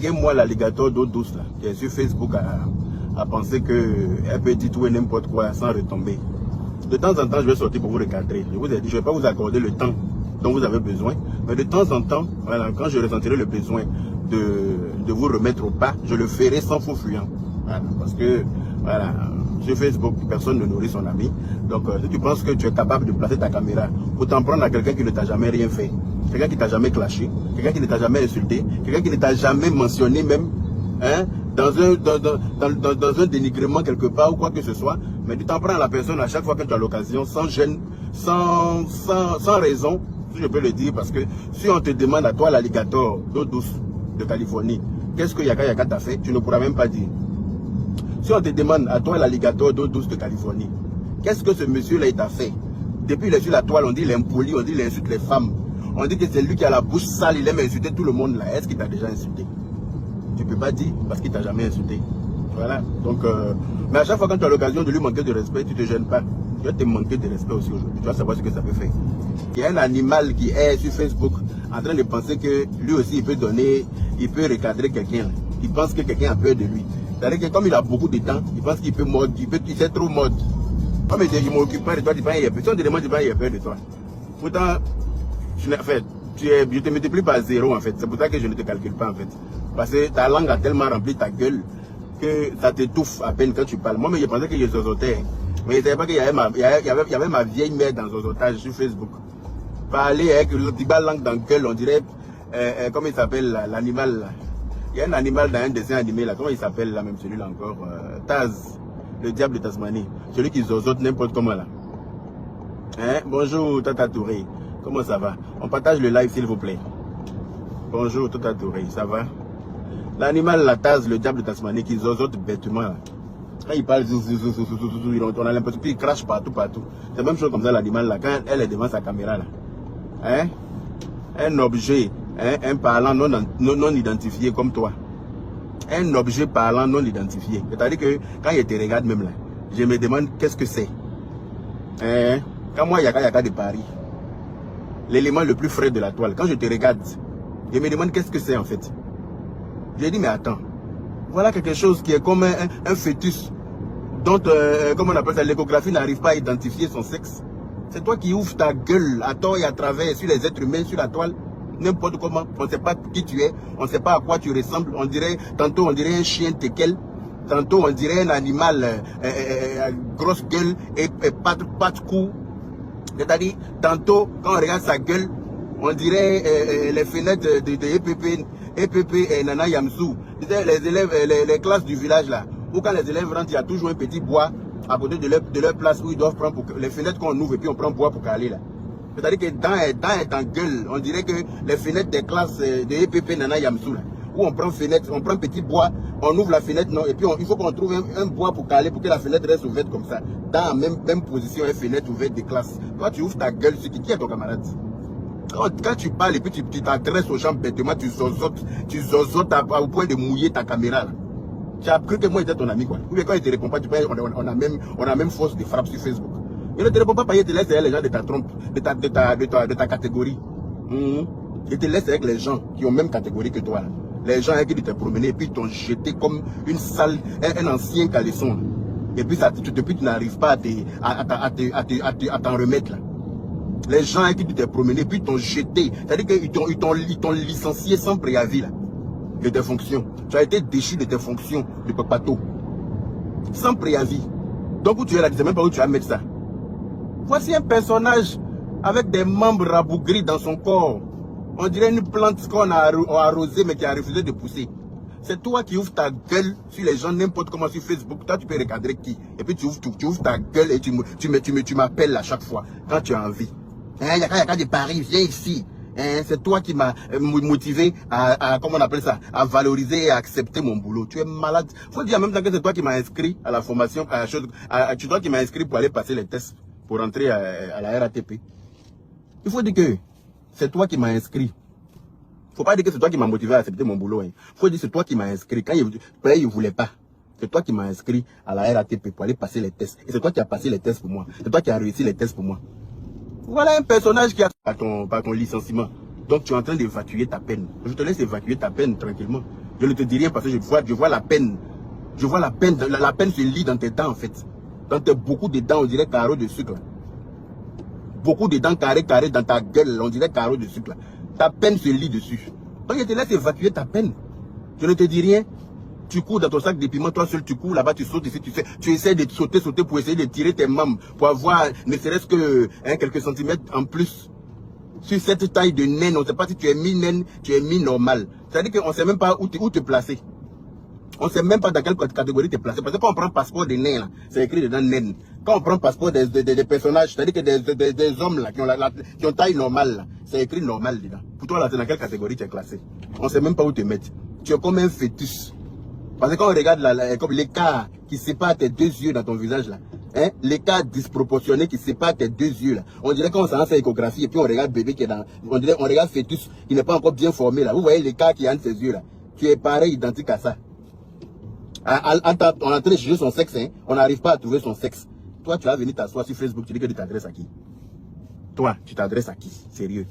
Moi, l'alligator d'eau douce, là, qui est sur Facebook, à penser qu'elle peut dire tout et n'importe quoi sans retomber. De temps en temps, je vais sortir pour vous recadrer. Je vous ai dit, je ne vais pas vous accorder le temps dont vous avez besoin. Mais de temps en temps, voilà, quand je ressentirai le besoin de vous remettre au pas, je le ferai sans faux fuyant. Voilà, parce que, voilà, sur Facebook, personne ne nourrit son ami. Donc, si tu penses que tu es capable de placer ta caméra pour t'en prendre à quelqu'un qui ne t'a jamais rien fait, quelqu'un qui t'a jamais clashé, quelqu'un qui ne t'a jamais insulté, quelqu'un qui ne t'a jamais mentionné même, hein, dans un dénigrement quelque part ou quoi que ce soit, mais tu t'en prends à la personne à chaque fois que tu as l'occasion, sans gêne, sans raison, si je peux le dire, parce que si on te demande à toi l'alligator d'eau douce de Californie, qu'est-ce que Yaka Yaka t'a fait, tu ne pourras même pas dire. Si on te demande à toi l'alligator d'eau douce de Californie, qu'est-ce que ce monsieur-là il t'a fait? Depuis il est sur la toile, on dit il est impoli, on dit il insulte les femmes. On dit que c'est lui qui a la bouche sale, il aime insulter tout le monde là. Est-ce qu'il t'a déjà insulté? Tu ne peux pas dire parce qu'il t'a jamais insulté. Voilà. Donc, mais à chaque fois quand tu as l'occasion de lui manquer de respect, tu ne te gênes pas. Tu vas te manquer de respect aussi aujourd'hui. Tu vas savoir ce que ça peut faire. Il y a un animal qui est sur Facebook en train de penser que lui aussi il peut donner, il peut recadrer quelqu'un. Il pense que quelqu'un a peur de lui. C'est-à-dire que comme il a beaucoup de temps, il pense qu'il peut mode, il sait trop mode. Comme il dit, je ne m'occupe pas de toi, tu penses qu'il a peur. Si on te demande, tu penses qu'il a peur de toi. Pourtant, en fait, je te multiplie par zéro en fait. C'est pour ça que je ne te calcule pas en fait. Parce que ta langue a tellement rempli ta gueule que ça t'étouffe à peine quand tu parles. Moi, mais je pensais que je zozotais. Mais je ne savais pas qu'il y avait ma vieille mère dans zozotage sur Facebook. Parler avec la langue dans la gueule, on dirait, comment il s'appelle l'animal là. Il y a un animal dans un dessin animé là, comment il s'appelle là même celui-là encore, Taz, le diable de Tasmanie. Celui qui zozote n'importe comment là. Hein? Bonjour Tata Touré. Comment ça va? On partage le live s'il vous plaît. Bonjour Tata Touré, ça va? L'animal, la Taz, le diable de Tasmanie qui zozote bêtement. Là. Quand il parle, on a l'impression qu'il crache partout. C'est la même chose comme ça l'animal là, quand elle est devant sa caméra là. Hein? Un objet, hein, un parlant non identifié comme toi. Un objet parlant non identifié. C'est-à-dire que quand il te regarde même là, je me demande qu'est-ce que c'est. Hein? Quand moi, Yaka de Paris, l'élément le plus frais de la toile, quand je te regarde, je me demande qu'est-ce que c'est en fait. J'ai dit mais attends, voilà quelque chose qui est comme un fœtus dont, comment on appelle ça, l'échographie n'arrive pas à identifier son sexe. C'est toi qui ouvres ta gueule à tort et à travers sur les êtres humains, sur la toile, n'importe comment. On ne sait pas qui tu es, on ne sait pas à quoi tu ressembles. On dirait, tantôt on dirait un chien teckel, tantôt on dirait un animal grosse gueule et pas de cou. C'est-à-dire, tantôt, quand on regarde sa gueule, on dirait les fenêtres de EPP et Nana Yamsou. Les élèves, les classes du village là, où quand les élèves rentrent, il y a toujours un petit bois à côté de leur place où ils doivent prendre pour les fenêtres qu'on ouvre et puis on prend bois pour caler là. C'est-à-dire que dans est en gueule, on dirait que les fenêtres des classes de EPP Nana Yamsou là, où on prend fenêtre, on prend petit bois, on ouvre la fenêtre, non, et puis il faut qu'on trouve un bois pour caler pour que la fenêtre reste ouverte comme ça. Dans la même position, une fenêtre ouverte de classe. Toi, tu ouvres ta gueule, c'est qui est ton camarade? Quand tu parles et puis tu t'adresses aux gens bêtement, tu zozotes au point de mouiller ta caméra. Là. Tu as cru que moi j'étais ton ami quoi. Ou bien quand il ne te répond pas, tu peux, on a même force de frappe sur Facebook. Il ne te répond pas parce qu'il te laisse derrière les gens de ta trompe, de ta catégorie. Il te laisse avec les gens qui ont même catégorie que toi. Là. Les gens avec qui tu t'es promené et puis ils t'ont jeté comme une sale, un ancien caleçon. Là. Et puis depuis tu n'arrives pas à t'en remettre là. Les gens avec qui tu t'es promené, puis ils t'ont jeté. C'est-à-dire qu'ils t'ont licencié sans préavis là, de tes fonctions. Tu as été déchu de tes fonctions de papato. Sans préavis. Donc où tu es là, tu ne sais même pas où tu vas mettre ça. Voici un personnage avec des membres rabougris dans son corps. On dirait une plante qu'on a arrosée mais qui a refusé de pousser. C'est toi qui ouvres ta gueule sur les gens n'importe comment sur Facebook. Toi, tu peux recadrer qui. Et puis tu ouvres ta gueule et tu m'appelles à chaque fois quand tu as envie. Yaka de Paris, viens ici. C'est toi qui m'as motivé comment on appelle ça, à valoriser et à accepter mon boulot. Tu es malade. Faut dire en même temps que c'est toi qui m'as inscrit à la formation, tu toi qui m'as inscrit pour aller passer les tests, pour rentrer à la RATP. Il faut dire que c'est toi qui m'as inscrit. Faut pas dire que c'est toi qui m'as motivé à accepter mon boulot. Faut dire que c'est toi qui m'as inscrit. Quand il ne voulait pas. C'est toi qui m'as inscrit à la RATP pour aller passer les tests. Et c'est toi qui as passé les tests pour moi. C'est toi qui as réussi les tests pour moi. Voilà un personnage qui a par ton licenciement. Donc tu es en train d'évacuer ta peine. Je te laisse évacuer ta peine tranquillement. Je ne te dis rien parce que je vois la peine. Je vois la peine. La peine se lit dans tes dents en fait. Dans tes beaucoup de dents, on dirait carreaux de sucre. Beaucoup de dents carrées dans ta gueule, on dirait carreaux de sucre. Ta peine se lit dessus. Donc je te laisse évacuer ta peine. Je ne te dis rien. Tu cours dans ton sac de piment, toi seul tu cours là-bas, tu sautes ici, tu essaies de sauter pour essayer de tirer tes membres, pour avoir ne serait-ce que quelques centimètres en plus. Sur cette taille de naine, on ne sait pas si tu es mi-naine, tu es mi-normal. C'est-à-dire qu'on ne sait même pas où te placer. On ne sait même pas dans quelle catégorie te placer. Parce que quand on prend passeport des nains, c'est écrit dedans naine. Quand on prend passeport des personnages, c'est-à-dire que des hommes là, qui ont taille normale, c'est écrit normal dedans. Pour toi, là, c'est dans quelle catégorie tu es classé. On ne sait même pas où te mettre. Tu es comme un fœtus. Parce que quand on regarde comme l'écart qui sépare tes deux yeux dans ton visage là, hein, l'écart disproportionné qui sépare tes deux yeux là, on dirait qu'on s'en fait échographie et puis on regarde bébé qui est dans, on regarde fœtus qui n'est pas encore bien formé là. Vous voyez l'écart qui est entre ses yeux là, tu es pareil, identique à ça. On est en train de chercher son sexe, hein, on n'arrive pas à trouver son sexe. Toi, tu vas venir t'asseoir sur Facebook, tu dis que tu t'adresses à qui? Toi, tu t'adresses à qui? Sérieux?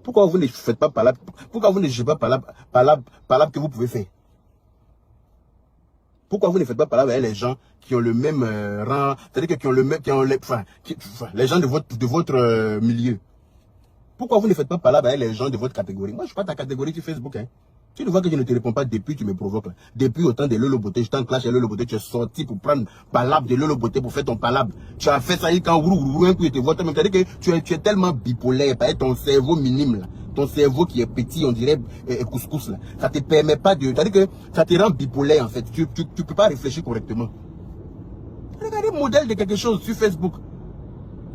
Pourquoi vous ne faites pas palabre? Pourquoi vous ne jugez pas palabre que vous pouvez faire? Pourquoi vous ne faites pas palabre avec les gens qui ont le même rang, c'est-à-dire qui ont le même, les gens de votre milieu? Pourquoi vous ne faites pas palabre avec les gens de votre catégorie? Moi, je ne suis pas ta catégorie sur Facebook, hein. Tu ne vois que je ne te réponds pas depuis, tu me provoques. Là. Depuis autant de Lolo Beauté, je t'en clash à Lolo Beauté, tu es sorti pour prendre palabre de Lolo Beauté pour faire ton palabre. Tu as fait ça quand un coup, tu te vois toi-même. C'est-à-dire que tu es tellement bipolaire, parce que ton cerveau minime, là, ton cerveau qui est petit, on dirait couscous, là, ça ne te permet pas de... C'est-à-dire que ça te rend bipolaire, en fait. Tu ne peux pas réfléchir correctement. Regardez le modèle de quelque chose sur Facebook.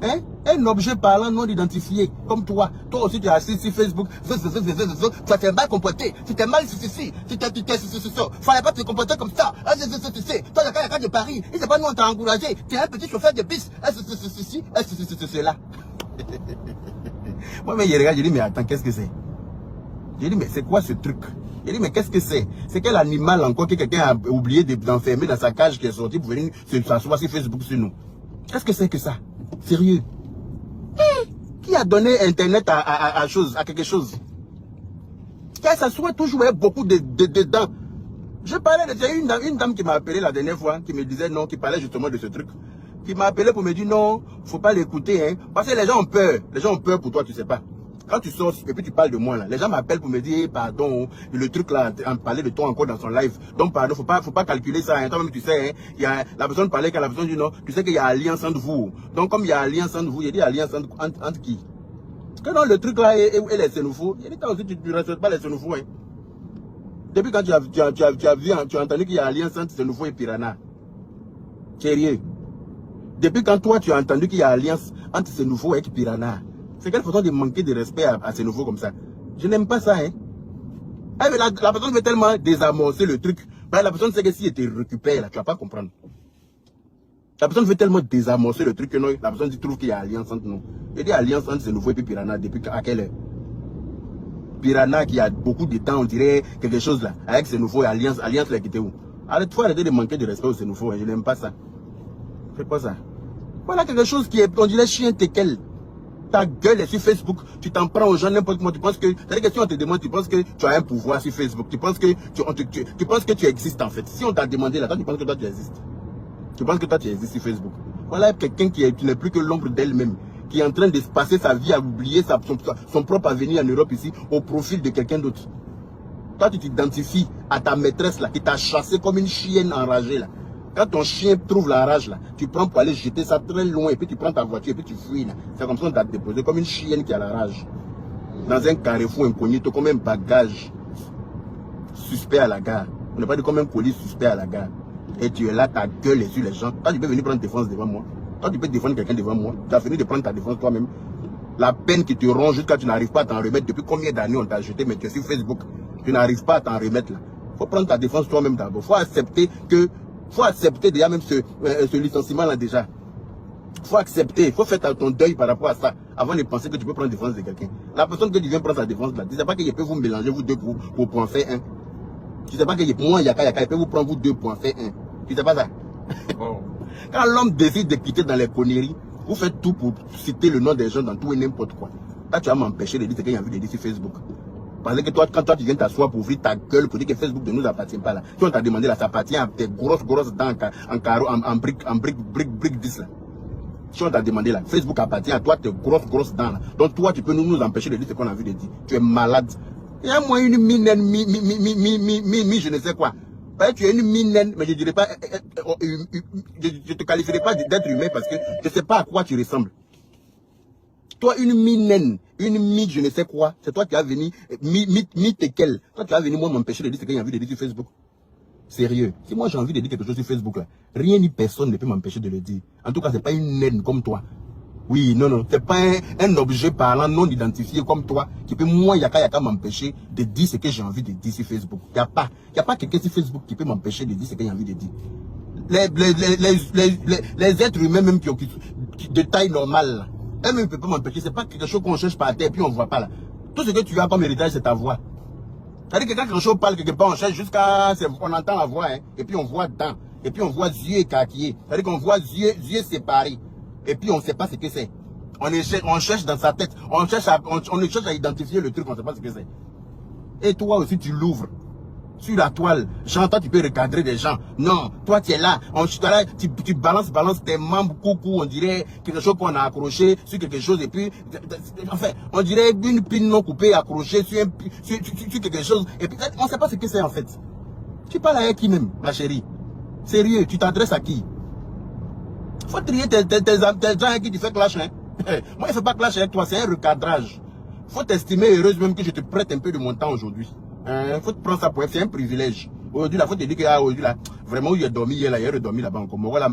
Hein? Un objet parlant non identifié, comme toi. Toi aussi, tu es assis sur Facebook. Tu t'es mal comporté. Tu t'es mal ceci. Tu t'es fallait pas te comporter comme ça. Toi, la carte de Paris. Et c'est pas nous, on t'a encouragé. Tu es un petit chauffeur de bus. C'est là. Moi, mais je regarde, je dis, mais attends, qu'est-ce que c'est? Je dis, mais c'est quoi ce truc? Je dis, mais qu'est-ce que c'est? C'est quel animal encore que quelqu'un a oublié d'enfermer dans sa cage qui est sorti pour venir s'asseoir sur Facebook sur nous? Qu'est-ce que c'est que ça? Sérieux? Qui a donné Internet à quelque chose? Qui s'assoit toujours avec beaucoup de dents. Je parlais de une dame qui m'a appelé la dernière fois, qui me disait non, qui parlait justement de ce truc. Qui m'a appelé pour me dire non, faut pas l'écouter, hein. Parce que les gens ont peur. Les gens ont peur pour toi, tu sais pas. Quand tu sors et puis tu parles de moi là, les gens m'appellent pour me dire pardon, le truc là, en parler de toi encore dans son live. Donc pardon, faut pas calculer ça. Hein. Toi-même tu sais, hein, il y a la personne parlait quand la personne dit non, tu sais qu'il y a alliance entre vous. Donc comme il y a alliance entre vous, il y a dit alliance entre qui? Que non, le truc là et les xénophobes, il y a dit toi aussi tu ne respectes pas les xénophobes. Hein. Depuis quand tu as entendu qu'il y a alliance entre xénophobes et piranha. Sérieux. Depuis quand toi tu as entendu qu'il y a alliance entre xénophobes et piranha. C'est quelle façon de manquer de respect à ces nouveaux comme ça? Je n'aime pas ça, hein. Eh, mais la personne veut tellement désamorcer le truc. Ben, la personne sait que si elle te récupère, là, tu vas pas comprendre. La personne veut tellement désamorcer le truc que non, la personne trouve qu'il y a alliance entre nous. Il y a des alliances entre ces nouveaux et puis Piranha depuis à quelle heure? Piranha qui a beaucoup de temps, on dirait quelque chose là, avec ces nouveaux et alliance là qui était où? Arrête, faut arrêter de manquer de respect aux ces nouveaux, hein. Je n'aime pas ça. Fais pas ça. Voilà quelque chose qui est, on dirait chien tequel. Ta gueule est sur Facebook, tu t'en prends aux gens n'importe comment, tu penses que, c'est-à-dire que si on te demande, tu penses que tu as un pouvoir sur Facebook, tu penses que tu penses que tu existes en fait. Si on t'a demandé là, toi tu penses que toi tu existes. Tu penses que toi tu existes sur Facebook. Voilà quelqu'un qui n'est plus que l'ombre d'elle-même, qui est en train de passer sa vie à oublier son propre avenir en Europe ici, au profil de quelqu'un d'autre. Toi tu t'identifies à ta maîtresse là, qui t'a chassé comme une chienne enragée là. Quand ton chien trouve la rage là, tu prends pour aller jeter ça très loin et puis tu prends ta voiture et puis tu fuis là. C'est comme ça qu'on t'a déposé comme une chienne qui a la rage. Dans un carrefour incognito, comme un bagage suspect à la gare. On n'est pas dit comme un colis suspect à la gare. Et tu es là, ta gueule est sur les gens. Toi tu peux venir prendre défense devant moi. Toi tu peux défendre quelqu'un devant moi. Tu as fini de prendre ta défense toi-même. La peine qui te ronge jusqu'à tu n'arrives pas à t'en remettre. Depuis combien d'années on t'a jeté, mais tu es sur Facebook. Tu n'arrives pas à t'en remettre là. Il faut prendre ta défense toi-même d'abord. Faut accepter déjà même ce licenciement là déjà. Faut accepter, faut faire ton deuil par rapport à ça avant de penser que tu peux prendre défense de quelqu'un. La personne que tu viens prendre sa défense là, tu ne sais pas qu'il peut vous mélanger vous deux pour en faire un. Tu ne sais pas que moi Yaka il peut vous prendre vous deux pour en faire un. Tu ne sais pas ça? Oh. Quand l'homme décide de quitter dans les conneries, vous faites tout pour citer le nom des gens dans tout et n'importe quoi. Là tu vas m'empêcher de dire ce qu'il y a envie de dire sur Facebook. Parce que toi, quand toi tu viens t'asseoir pour ouvrir ta gueule, pour dire que Facebook ne nous appartient pas là. Si on t'a demandé là, ça appartient à tes grosses dents en carreau, en briques 10 là. Si on t'a demandé là, Facebook appartient à toi, tes grosses dents là. Donc toi, tu peux nous empêcher de dire ce qu'on a envie de dire. Tu es malade. Il y a moi une mine, je ne sais quoi. Tu es une mine, mais je dirais pas, je te qualifierai pas d'être humain parce que je ne sais pas à quoi tu ressembles. Toi, une mine, je ne sais quoi, c'est toi qui as venu, quel. Toi qui as venu, moi, m'empêcher de dire ce que j'ai envie de dire sur Facebook. Sérieux. Si moi j'ai envie de dire quelque chose sur Facebook, là, rien ni personne ne peut m'empêcher de le dire. En tout cas, c'est pas une naine comme toi. Oui, non. C'est pas un objet parlant non identifié comme toi qui peut, moi, yaka m'empêcher de dire ce que j'ai envie de dire sur Facebook. Il n'y a pas quelqu'un sur Facebook qui peut m'empêcher de dire ce que j'ai envie de dire. Les êtres humains, même qui de taille normale, là, eux-mêmes ne peuvent pas m'empêcher. C'est pas quelque chose qu'on cherche par terre et puis on ne voit pas là. Tout ce que tu as comme héritage, c'est ta voix. C'est-à-dire que quand quelque chose parle quelque part, on cherche jusqu'à... On entend la voix, hein, et puis on voit dents, et puis on voit yeux écarquillés. C'est-à-dire qu'on voit yeux séparés, et puis on ne sait pas ce que c'est. On cherche dans sa tête, on cherche à identifier le truc, on ne sait pas ce que c'est. Et toi aussi, tu l'ouvres. Sur la toile, toi tu peux recadrer des gens. Non, toi tu es là, tu balances tes membres, coucou, on dirait quelque chose qu'on a accroché sur quelque chose et puis, enfin, on dirait une pine non coupée accrochée sur quelque chose et puis on ne sait pas ce que c'est en fait. Tu parles avec qui même, ma chérie? Sérieux, tu t'adresses à qui? Faut trier tes gens avec qui tu fais clash, hein. Moi je ne fais pas clash avec toi, c'est un recadrage. Faut t'estimer heureuse même que je te prête un peu de mon temps aujourd'hui. Faut te prendre ça pour c'est un privilège. Aujourd'hui, il faut te dire que aujourd'hui, là, vraiment, où il a dormi hier, là, il a redormi là-bas encore. Morola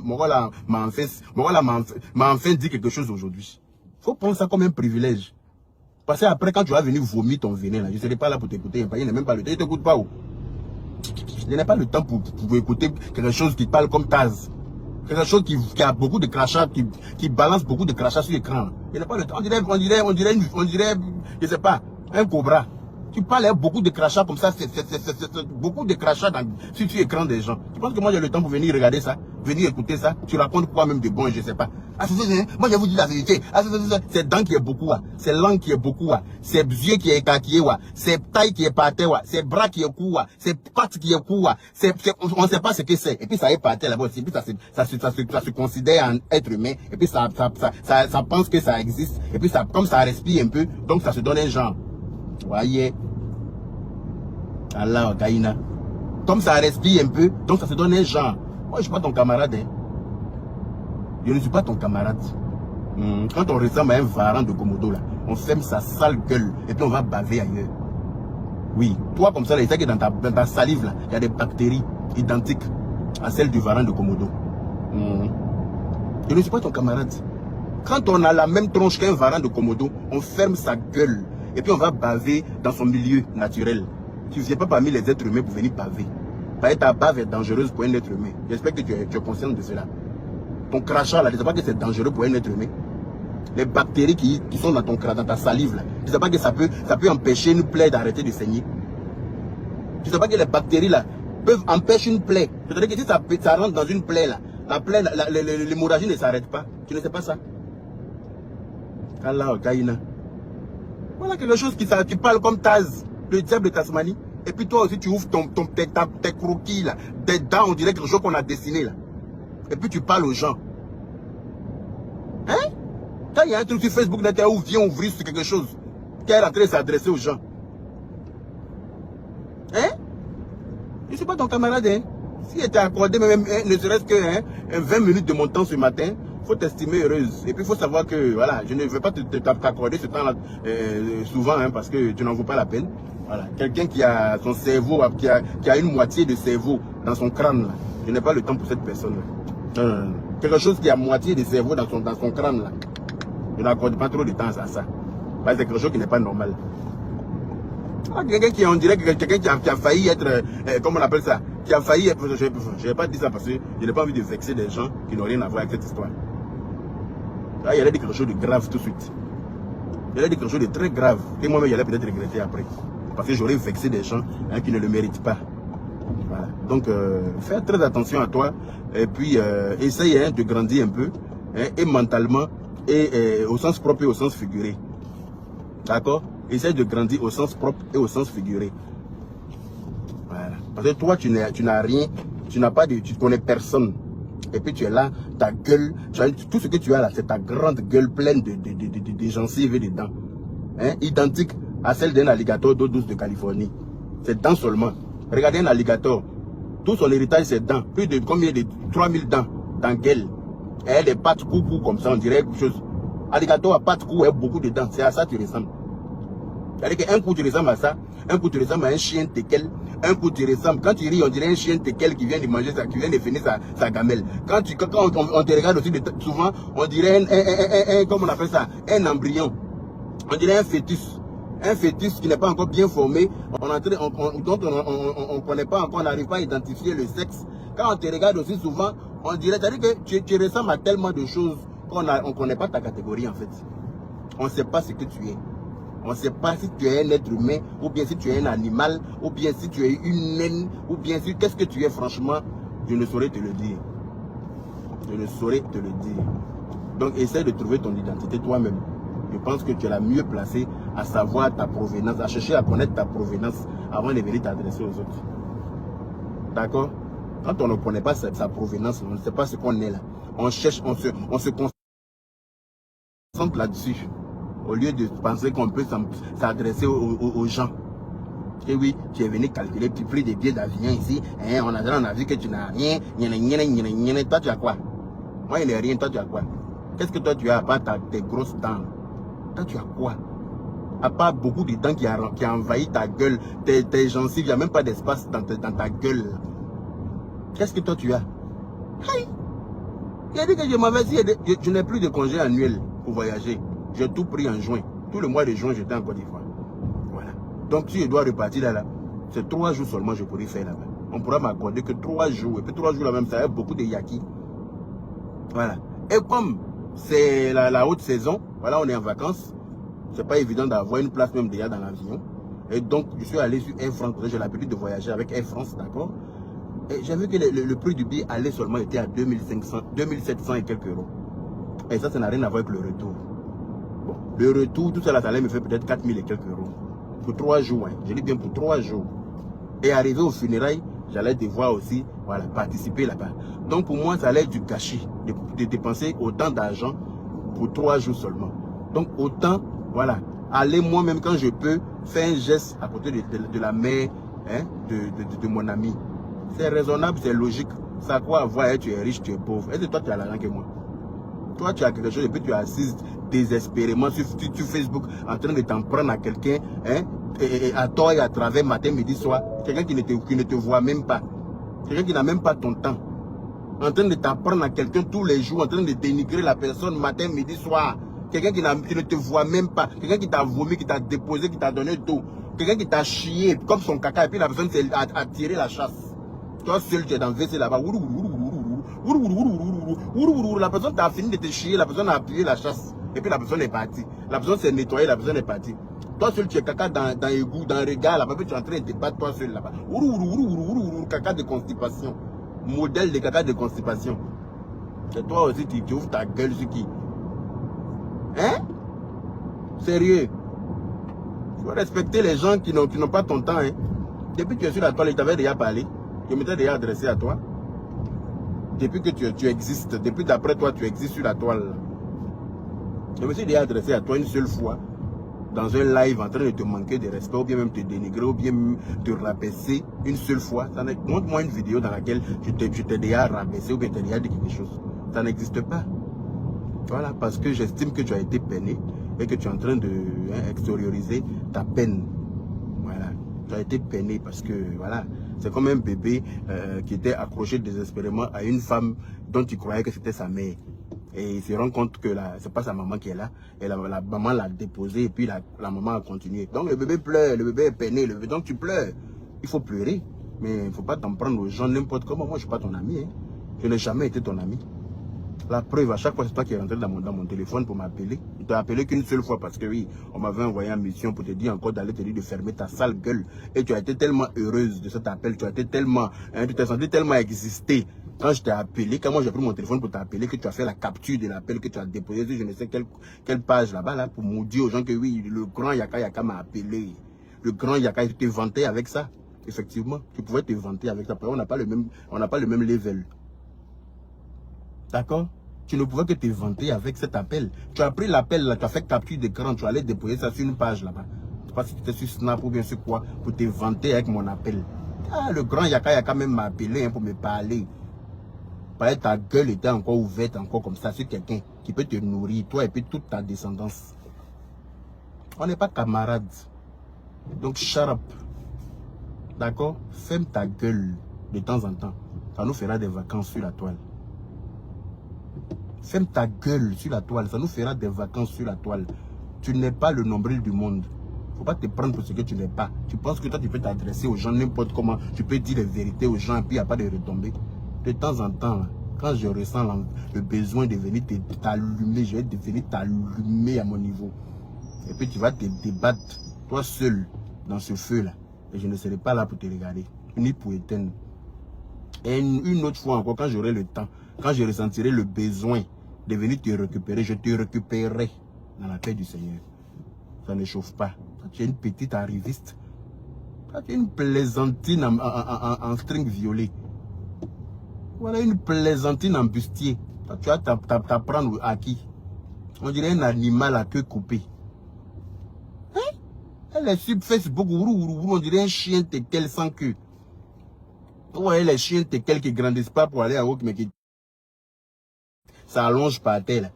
m'a enfin dit quelque chose aujourd'hui. Faut prendre ça comme un privilège. Parce que après, quand tu vas venir vomir ton venin, là, je ne serai pas là pour t'écouter. Il n'y a même pas le temps. Je ne t'écoute pas où. Je n'ai pas le temps pour écouter quelque chose qui parle comme Taz. Quelque chose qui a beaucoup de crachats, qui balance beaucoup de crachats sur l'écran. Il n'y a pas le temps. On dirait, je ne sais pas, un cobra. Tu parles avec beaucoup de crachats comme ça, c'est beaucoup de crachats sur l'écran des gens. Tu penses que moi j'ai le temps pour venir regarder ça, venir écouter ça, tu racontes quoi même de bon, je ne sais pas. Moi je vous dis la vérité, c'est dents qui est beaucoup, c'est langue qui est beaucoup, c'est yeux qui est écarquillé, c'est taille qui est par terre, c'est bras qui est court, c'est pattes qui est court, on ne sait pas ce que c'est. Et puis ça est par terre là-bas, et puis ça se considère en être humain, et puis ça pense que ça existe, et puis comme ça respire un peu, donc ça se donne un genre. Voyez, Allah Kaina. Comme ça respire un peu, donc ça se donne un genre. Moi, je ne suis pas ton camarade. Hein. Je ne suis pas ton camarade. Quand on ressemble à un varan de Komodo, là, on ferme sa sale gueule et puis on va baver ailleurs. Oui, toi comme ça, il sait que dans ta salive, là, il y a des bactéries identiques à celles du varan de Komodo. Je ne suis pas ton camarade. Quand on a la même tronche qu'un varan de Komodo, on ferme sa gueule. Et puis on va baver dans son milieu naturel. Tu ne viens pas parmi les êtres humains pour venir baver. Parce que ta bave est dangereuse pour un être humain. J'espère que tu es conscient de cela. Ton crachat là, tu ne sais pas que c'est dangereux pour un être humain. Les bactéries qui sont dans ta salive là, tu ne sais pas que ça peut empêcher une plaie d'arrêter de saigner. Tu ne sais pas que les bactéries là peuvent empêcher une plaie. C'est-à-dire que si ça rentre dans une plaie là, la plaie, l'hémorragie ne s'arrête pas. Tu ne sais pas ça? Allah Kaina. Voilà quelque chose qui parle comme Taz, le diable de Tasmanie. Et puis toi aussi tu ouvres tes croquis là, des dents, on dirait quelque chose qu'on a dessiné là. Et puis tu parles aux gens. Hein? Quand il y a un truc sur Facebook où vient ouvrir sur quelque chose, qui est en train de s'adresser aux gens. Hein? Je ne suis pas ton camarade, hein? Si elle t'a accordé même ne serait-ce que 20 minutes de mon temps ce matin, il faut t'estimer heureuse. Et puis il faut savoir que voilà, je ne veux pas t'accorder ce temps-là souvent hein, parce que tu n'en vaux pas la peine. Voilà. Quelqu'un qui a son cerveau, qui a une moitié de cerveau dans son crâne, là, je n'ai pas le temps pour cette personne-là. Quelque chose qui a moitié de cerveau dans son crâne, là, je n'accorde pas trop de temps à ça. C'est quelque chose qui n'est pas normal. Quelqu'un qui, on dirait quelqu'un qui a failli être, comment on appelle ça, qui a failli être, je ne vais pas dire ça parce que je n'ai pas envie de vexer des gens qui n'ont rien à voir avec cette histoire. Là, il allait dire quelque chose de grave tout de suite. Il allait dire quelque chose de très grave. Et moi-même, il allait peut-être regretter après. Parce que j'aurais vexé des gens hein, qui ne le méritent pas. Voilà. Donc, fais très attention à toi. Et puis, essaye hein, de grandir un peu. Hein, et mentalement, et au sens propre et au sens figuré. D'accord? essaie de grandir au sens propre et au sens figuré. Voilà. Parce que toi, tu n'as rien, tu n'as pas de, tu connais personne. Et puis tu es là, ta gueule, tout ce que tu as là, c'est ta grande gueule pleine de gencives et de dents. Hein? Identique à celle d'un alligator d'eau douce de Californie. C'est dents seulement. Regardez un alligator. Tout son héritage, c'est dents. Plus de combien de 3000 dents dans gueule. Et elle a des pattes coucou comme ça, on dirait quelque chose. Alligator à pattes coucou et beaucoup de dents. C'est à ça que tu ressembles. C'est-à-dire qu'un coup tu ressembles à ça, un coup tu ressembles à un chien teckel, un coup tu ressembles, quand tu ris on dirait un chien teckel qui vient de manger ça, qui vient de finir sa gamelle. Quand on te regarde aussi, souvent on dirait comment on appelle ça, un embryon. On dirait un fœtus qui n'est pas encore bien formé, dont on ne connaît pas encore, on n'arrive pas à identifier le sexe. Quand on te regarde aussi souvent, on dirait, c'est-à-dire que tu ressembles à tellement de choses qu'on ne connaît pas ta catégorie en fait. On ne sait pas ce que tu es. On ne sait pas si tu es un être humain, ou bien si tu es un animal, ou bien si tu es une naine, ou bien si qu'est-ce que tu es franchement, je ne saurais te le dire. Je ne saurais te le dire. Donc essaie de trouver ton identité toi-même. Je pense que tu es la mieux placée à savoir ta provenance, à chercher à connaître ta provenance avant de venir t'adresser aux autres. D'accord? Quand on ne connaît pas sa provenance, on ne sait pas ce qu'on est là. On cherche, on se concentre là-dessus. Au lieu de penser qu'on peut s'adresser aux gens. Et oui, tu es venu calculer, tu pris des billets d'avion ici, hein, on a vu que tu n'as rien, toi tu as quoi? Moi il n'y a rien, toi tu as quoi? Qu'est-ce que toi tu as à part tes grosses dents? Toi tu as quoi? À part beaucoup de dents qui a envahi ta gueule, tes gencives, il n'y a même pas d'espace dans ta gueule. Qu'est-ce que toi tu as? Hey! Il a dit que je n'ai plus de congé annuel pour voyager. J'ai tout pris en juin. Tout le mois de juin, j'étais en Côte d'Ivoire. Voilà. Donc, si je dois repartir là, c'est 3 jours seulement que je pourrais faire là-bas. On pourra m'accorder que 3 jours. Et puis 3 jours là-même, ça a beaucoup de yaki. Voilà. Et comme c'est la haute saison, voilà, on est en vacances. C'est pas évident d'avoir une place même déjà dans l'avion. Et donc, je suis allé sur Air France. J'ai l'habitude de voyager avec Air France, d'accord? Et j'ai vu que le prix du billet aller seulement était à 2700 et quelques euros. Et ça n'a rien à voir avec le retour. Bon, le retour, tout ça, ça allait me faire peut-être 4000 et quelques euros. Pour 3 jours, hein. Je dis bien pour 3 jours. Et arrivé aux funérailles, j'allais devoir aussi, voilà, participer là-bas. Donc pour moi, ça allait être du gâchis de dépenser autant d'argent pour 3 jours seulement. Donc autant, voilà, aller moi-même quand je peux, faire un geste à côté de la mère, hein, de mon ami. C'est raisonnable, c'est logique. Ça a quoi à voir, hein, tu es riche, tu es pauvre. Est-ce que toi, tu as l'argent que moi? Toi, tu as quelque chose et puis tu assises désespérément sur Facebook en train de t'en prendre à quelqu'un, hein, et à tort et à travers, matin, midi, soir. Quelqu'un qui ne te voit même pas. Quelqu'un qui n'a même pas ton temps. En train de t'en prendre à quelqu'un tous les jours, en train de dénigrer la personne matin, midi, soir. Quelqu'un qui ne te voit même pas. Quelqu'un qui t'a vomi, qui t'a déposé, qui t'a donné tout. Quelqu'un qui t'a chié comme son caca et puis la personne s'est attiré la chasse. Toi seul, tu es dans le WC là-bas. La personne t'a fini de te chier, la personne a appuyé la chasse. Et puis la personne est partie. La personne s'est nettoyée, la personne est partie. Toi seul, tu es caca dans l'égout, dans le regard là-bas. Puis tu es en train de te battre toi seul là-bas. Caca de constipation. Modèle de caca de constipation. Et toi aussi, tu ouvres ta gueule sur qui? Hein? Sérieux? Il faut respecter les gens qui n'ont pas ton temps. Hein? Depuis que tu es sur la toile, je t'avais déjà parlé. Je m'étais déjà adressé à toi. Depuis que tu existes, depuis d'après toi, tu existes sur la toile. Je me suis déjà adressé à toi une seule fois, dans un live en train de te manquer de respect, ou bien même te dénigrer, ou bien même te rabaisser une seule fois. Montre-moi une vidéo dans laquelle tu t'es déjà rabaissé ou bien tu t'es déjà dit quelque chose. Ça n'existe pas. Voilà, parce que j'estime que tu as été peiné et que tu es en train de extérioriser ta peine. Voilà, tu as été peiné parce que, voilà, c'est comme un bébé qui était accroché désespérément à une femme dont il croyait que c'était sa mère. Et il se rend compte que c'est pas sa maman qui est là. Et la maman l'a déposé et puis la maman a continué. Donc le bébé pleure, le bébé est peiné, donc tu pleures. Il faut pleurer. Mais il ne faut pas t'en prendre aux gens n'importe comment. Moi, je ne suis pas ton ami. Hein. Je n'ai jamais été ton ami. La preuve, à chaque fois, c'est toi qui es rentré dans mon téléphone pour m'appeler. Je t'ai appelé qu'une seule fois parce que oui, on m'avait envoyé en mission pour te dire encore d'aller te dire de fermer ta sale gueule. Et tu as été tellement heureuse de cet appel, tu as été tellement, hein, tu t'es senti tellement exister Quand je t'ai appelé, quand moi j'ai pris mon téléphone pour t'appeler, que tu as fait la capture de l'appel, que tu as déposé sur je ne sais quelle page là-bas, là, pour maudire aux gens que oui, le grand Yaka Yaka m'a appelé. Le grand Yaka, il te vantait avec ça. Effectivement, tu pouvais te vanter avec ça. On n'a pas le même level. D'accord? Tu ne pouvais que te vanter avec cet appel. Tu as pris l'appel là, tu as fait capture d'écran, tu allais déposer ça sur une page là-bas. Je ne sais pas si tu étais sur Snap ou bien sur quoi, pour te vanter avec mon appel. Ah, le grand Yaka Yaka même m'a appelé hein, pour me parler. Pareil, ta gueule était encore ouverte, encore comme ça, sur quelqu'un qui peut te nourrir, toi et puis toute ta descendance. On n'est pas camarades. Donc, shut up. D'accord? Ferme ta gueule de temps en temps. Ça nous fera des vacances sur la toile. Ferme ta gueule sur la toile. Ça nous fera des vacances sur la toile. Tu n'es pas le nombril du monde. Il ne faut pas te prendre pour ce que tu n'es pas. Tu penses que toi, tu peux t'adresser aux gens n'importe comment. Tu peux dire les vérités aux gens et puis il n'y a pas de retombées. De temps en temps, là, quand je ressens le besoin de venir t'allumer, je vais venir t'allumer à mon niveau. Et puis tu vas te débattre, toi seul, dans ce feu-là. Et je ne serai pas là pour te regarder, ni pour éteindre. Et une autre fois encore, quand j'aurai le temps, quand je ressentirai le besoin de venir te récupérer, je te récupérerai dans la paix du Seigneur. Ça ne chauffe pas. Tu es une petite arriviste. Tu es une plaisantine en string violet. Voilà une plaisantine en bustier. Tu vas t'apprendre à qui? On dirait un animal à queue coupée. Hein? Elle est sur Facebook, on dirait un chien teckel sans queue. Ouais, les chiens teckel qui grandissent pas pour aller en haut, mais qui s'allongent par terre.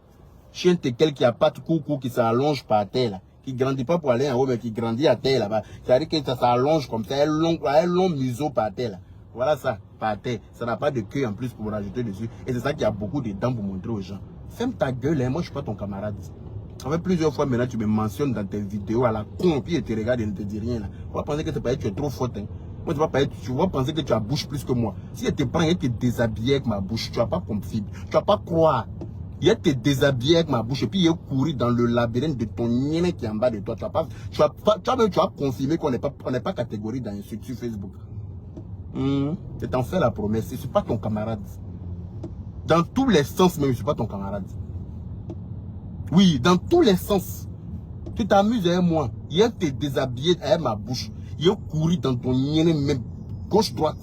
Chien teckel qui a pas de coucou, qui s'allonge par terre. Là. Qui grandit pas pour aller en haut, mais qui grandit à terre là-bas. C'est-à-dire que ça s'allonge comme ça, un long museau par terre. Là. Voilà ça, par terre. Ça n'a pas de queue en plus pour rajouter dessus. Et c'est ça qu'il y a beaucoup de dents pour montrer aux gens. Ferme ta gueule, hein. Moi je suis pas ton camarade. Ça fait plusieurs fois maintenant tu me mentionnes dans tes vidéos à la con, puis tu regardes et ne te dis rien là. On va penser que tu es trop faute. Hein. Moi tu vas penser que tu as bouche plus que moi. Si elle te prend et te déshabille avec ma bouche, tu vas pas comprendre. Tu vas pas croire. Il te déshabillé avec ma bouche et puis il est couru dans le labyrinthe de ton nien qui est en bas de toi. Tu vas confirmer qu'on n'est pas catégorie dans sur Facebook. Je t'en fais la promesse. Je ne suis pas ton camarade. Dans tous les sens même, je ne suis pas ton camarade. Oui, dans tous les sens. Tu t'amuses avec moi. Il te déshabillé avec ma bouche. Il est couru dans ton nien même. Gauche-droite.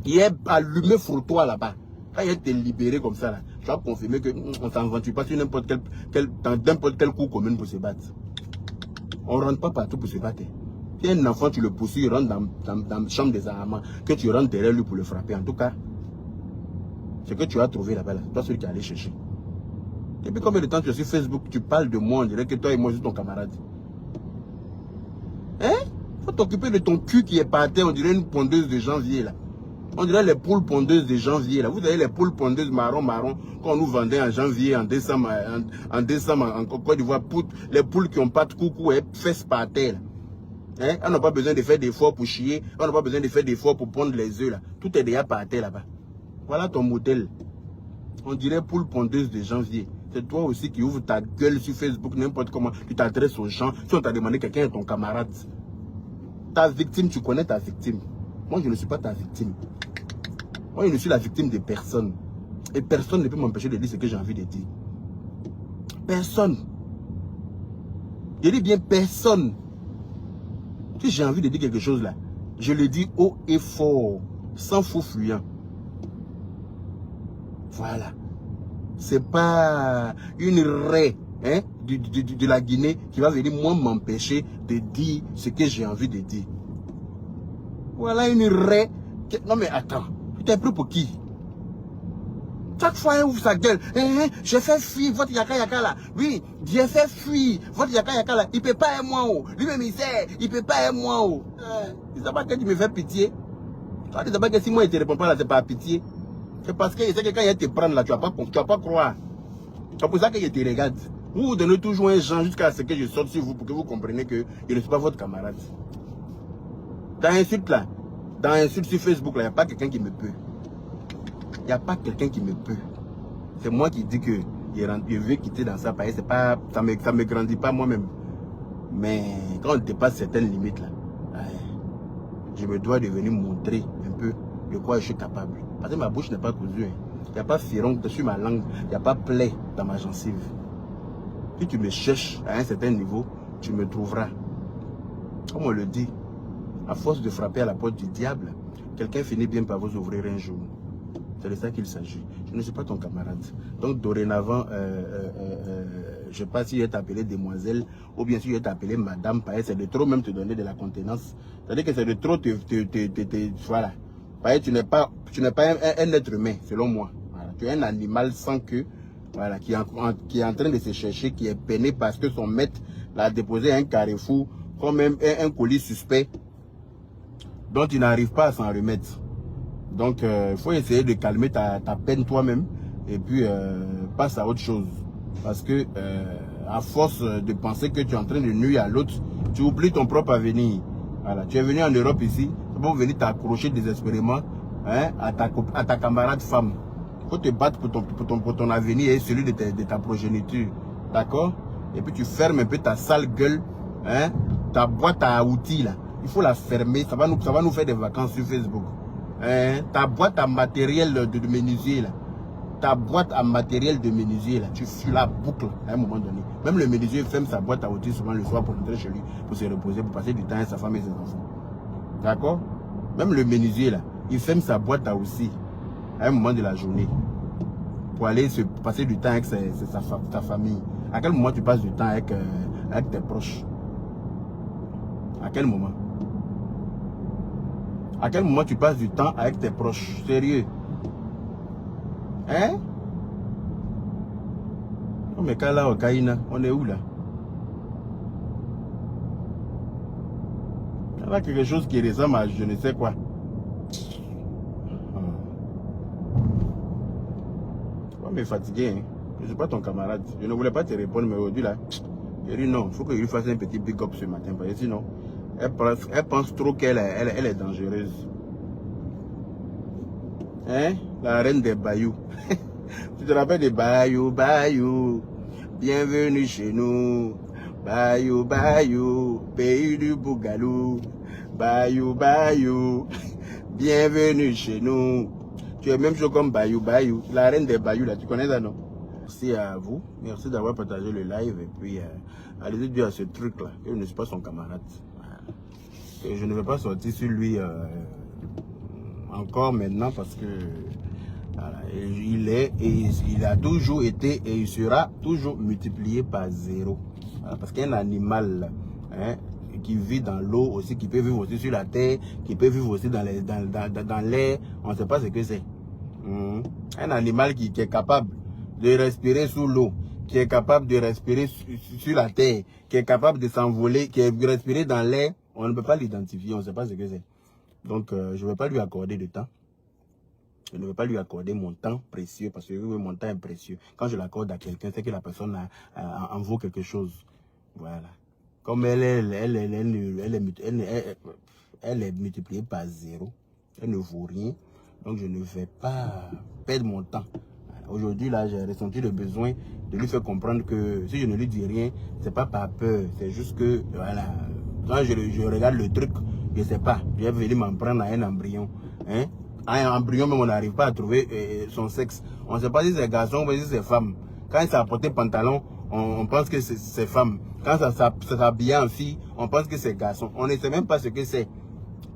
Il est allumé sur toi là-bas. Quand il te libéré comme ça, là, tu vas confirmer qu'on ne s'aventure pas sur n'importe quel coup commun pour se battre. On ne rentre pas partout pour se battre. Si un enfant, tu le poursuis, il rentre dans la chambre des armements, que tu rentres derrière lui pour le frapper. En tout cas, ce que tu as trouvé là-bas, là, toi celui qui est allé chercher. Depuis combien de temps tu es sur Facebook, tu parles de moi, on dirait que toi et moi, je suis ton camarade. Hein? Faut t'occuper de ton cul qui est par terre, on dirait une pondeuse de janvier là. On dirait les poules pondeuses de janvier. Là. Vous avez les poules pondeuses marron qu'on nous vendait en janvier, en décembre, en Côte d'Ivoire. Les poules qui n'ont pas de coucou et fesses par terre. Hein? On n'a pas besoin de faire d'efforts pour chier. On n'a pas besoin de faire d'efforts pour pondre les œufs. Là. Tout est déjà par terre là-bas. Voilà ton modèle. On dirait poule pondeuse de janvier. C'est toi aussi qui ouvre ta gueule sur Facebook, n'importe comment. Tu t'adresses aux gens. Si on t'a demandé quelqu'un est ton camarade. Ta victime, tu connais ta victime. Moi, je ne suis pas ta victime. Moi, je ne suis la victime de personne. Et personne ne peut m'empêcher de dire ce que j'ai envie de dire. Personne. Je dis bien personne. Si j'ai envie de dire quelque chose là, je le dis haut et fort, sans faux fuyant. Voilà. C'est pas une raie hein, de la Guinée qui va venir moi m'empêcher de dire ce que j'ai envie de dire. Voilà une raie. Non mais attends, tu t'es pris pour qui? Chaque fois, il ouvre sa gueule. Je fais fuir votre Yaka Yaka là. Oui, j'ai fait fuir votre Yaka Yaka là. Il ne peut pas être moi. Lui-même, il sait. Il ne peut pas être moi. Tu ne sais pas que tu me fais pitié. Tu ne sais pas que si moi, il ne te répond pas là, c'est pas pitié. C'est parce que je sais que quand il te prend là, tu ne vas pas croire. C'est pour ça que je te regarde. Vous vous donnez toujours un genre jusqu'à ce que je sorte sur vous pour que vous compreniez que je ne suis pas votre camarade. Dans l'insulte là, dans l'insulte sur Facebook là, il n'y a pas quelqu'un qui me peut. Il n'y a pas quelqu'un qui me peut. C'est moi qui dis que je veux quitter dans ça. C'est pas, ça me grandit pas moi-même. Mais quand on dépasse certaines limites là, je me dois de venir montrer un peu de quoi je suis capable. Parce que ma bouche n'est pas cousue. Il n'y a pas firon sur ma langue. Il n'y a pas plaie dans ma gencive. Si tu me cherches à un certain niveau, tu me trouveras. Comme on le dit, à force de frapper à la porte du diable, quelqu'un finit bien par vous ouvrir un jour. C'est de ça qu'il s'agit. Je ne suis pas ton camarade. Donc dorénavant, je ne sais pas si je vais t'appeler demoiselle ou bien si je vais t'appeler madame. C'est de trop même te donner de la contenance. C'est-à-dire que c'est de trop voilà. Tu n'es pas un être humain, selon moi. Voilà. Tu es un animal sans queue, voilà, qui est en train de se chercher, qui est peiné parce que son maître l'a déposé à un carrefour comme un colis suspect dont il n'arrive pas à s'en remettre. Donc, il faut essayer de calmer ta peine toi-même et puis passe à autre chose. Parce que, à force de penser que tu es en train de nuire à l'autre, tu oublies ton propre avenir. Voilà. Tu es venu en Europe ici, c'est pour venir t'accrocher désespérément, hein, à ta camarade femme. Il faut te battre pour ton avenir et celui de ta progéniture. D'accord? Et puis tu fermes un peu ta sale gueule, hein, ta boîte à outils là. Il faut la fermer, ça va nous faire des vacances sur Facebook. Ta boîte à matériel de menuisier là, ta boîte à matériel de menuisier là, tu la boucles à un moment donné. Même le menuisier ferme sa boîte à outils souvent le soir pour rentrer chez lui, pour se reposer, pour passer du temps avec sa femme et ses enfants. D'accord? Même le menuisier là, il ferme sa boîte à outils à un moment de la journée pour aller passer du temps avec sa famille. À quel moment tu passes du temps avec tes proches? À quel moment? À quel moment tu passes du temps avec tes proches? Sérieux? Hein? Oh mais là, au Kaina, on est où là? Il y a quelque chose qui ressemble à je ne sais quoi. Tu vas me fatiguer, hein? Je ne suis pas ton camarade. Je ne voulais pas te répondre, mais aujourd'hui là, j'ai dit non, il faut que je lui fasse un petit big up ce matin. Parce que sinon, elle pense trop qu'elle est dangereuse. Hein? La reine des bayous. Tu te rappelles des bayous, bayous? Bienvenue chez nous. Bayou, bayou, pays du Bougalou. Bayou, bayou, bienvenue chez nous. Tu es même chaud comme bayou, bayou. La reine des bayous là, tu connais ça non? Merci à vous. Merci d'avoir partagé le live. Et puis, allez-y dire à ce truc là que je ne suis pas son camarade. Que je ne vais pas sortir sur lui encore maintenant parce que voilà, il a toujours été et il sera toujours multiplié par 0. Voilà, parce qu'un animal hein, qui vit dans l'eau aussi, qui peut vivre aussi sur la terre, qui peut vivre aussi dans l'air, on ne sait pas ce que c'est. Un animal qui est capable de respirer sous l'eau, qui est capable de respirer sur la terre, qui est capable de s'envoler, qui est respirer dans l'air, on ne peut pas l'identifier, on ne sait pas ce que c'est. Donc, je ne vais pas lui accorder de temps. Je ne vais pas lui accorder mon temps précieux parce que mon temps est précieux. Quand je l'accorde à quelqu'un, c'est que la personne en vaut quelque chose. Voilà. Comme elle est multipliée par 0, elle ne vaut rien. Donc, je ne vais pas perdre mon temps. Aujourd'hui, là, j'ai ressenti le besoin de lui faire comprendre que si je ne lui dis rien, c'est pas par peur. C'est juste que, voilà, quand je regarde le truc, je ne sais pas. Je vais venir m'en prendre à un embryon. Hein? À un embryon, même on n'arrive pas à trouver son sexe. On ne sait pas si c'est garçon ou si c'est femme. Quand ça a porté pantalon, on pense que c'est femme. Quand ça s'habille en fille, on pense que c'est garçon. On ne sait même pas ce que c'est.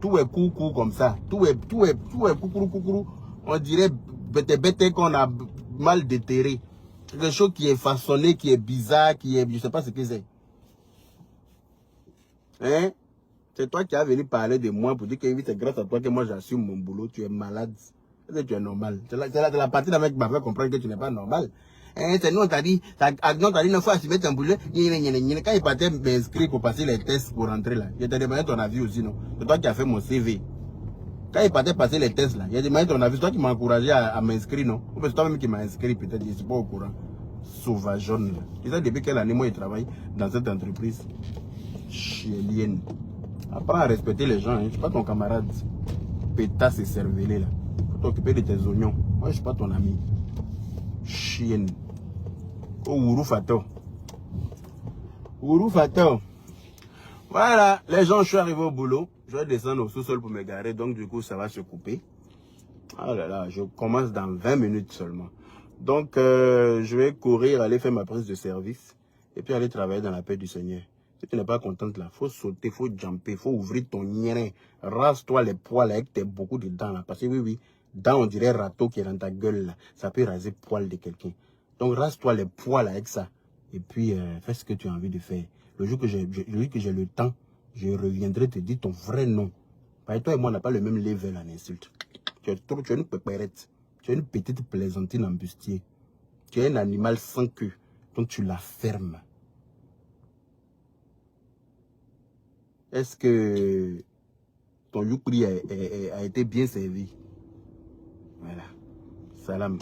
Tout est coucou comme ça. Tout est coucou. On dirait bête qu'on a mal déterré. Quelque chose qui est façonné, qui est bizarre, qui est... Je ne sais pas ce que c'est. Hein? C'est toi qui as venu parler de moi pour dire que c'est grâce à toi que moi j'assume mon boulot. Tu es malade. Tu es normal. C'est la partie d'un mec qui m'a fait comprendre que tu n'es pas normal. Hein, c'est nous, on t'a dit, il faut assumer ton boulot. Quand il partait m'inscrire pour passer les tests pour rentrer là, il t'a demandé ton avis aussi, non? C'est toi qui as fait mon CV. Quand il partait passer les tests là, il a demandé ton avis. C'est toi qui m'as encouragé à m'inscrire, non? Ou c'est toi-même qui m'as inscrit, peut-être, je ne suis pas au courant. Sauvageonne là. Tu sais depuis quelle année moi je travaille dans cette entreprise? Chielienne. Apprends à respecter les gens, hein. Je ne suis pas ton camarade. Pétasse et cervelé là. Faut t'occuper de tes oignons. Moi je ne suis pas ton ami. Chienne. Oh, Ourou Fato. Ourou Fato. Voilà, les gens, je suis arrivé au boulot. Je vais descendre au sous-sol pour me garer, donc du coup ça va se couper. Ah là là, je commence dans 20 minutes seulement. Donc, je vais courir, aller faire ma prise de service et puis aller travailler dans la paix du Seigneur. Si tu n'es pas contente là, il faut sauter, il faut jumper, il faut ouvrir ton nien. Rase-toi les poils avec tes beaucoup de dents là. Parce que oui, dents, on dirait râteau qui est dans ta gueule là. Ça peut raser le poil de quelqu'un. Donc, rase-toi les poils avec ça. Et puis, fais ce que tu as envie de faire. Le jour que j'ai le temps, je reviendrai te dire ton vrai nom. Parce que toi et moi, on n'a pas le même level en insulte. Tu es une pépérette. Tu es une petite plaisantine en bustier. Tu es un animal sans queue. Donc tu la fermes. Est-ce que ton youkri a été bien servi? Voilà. Salam.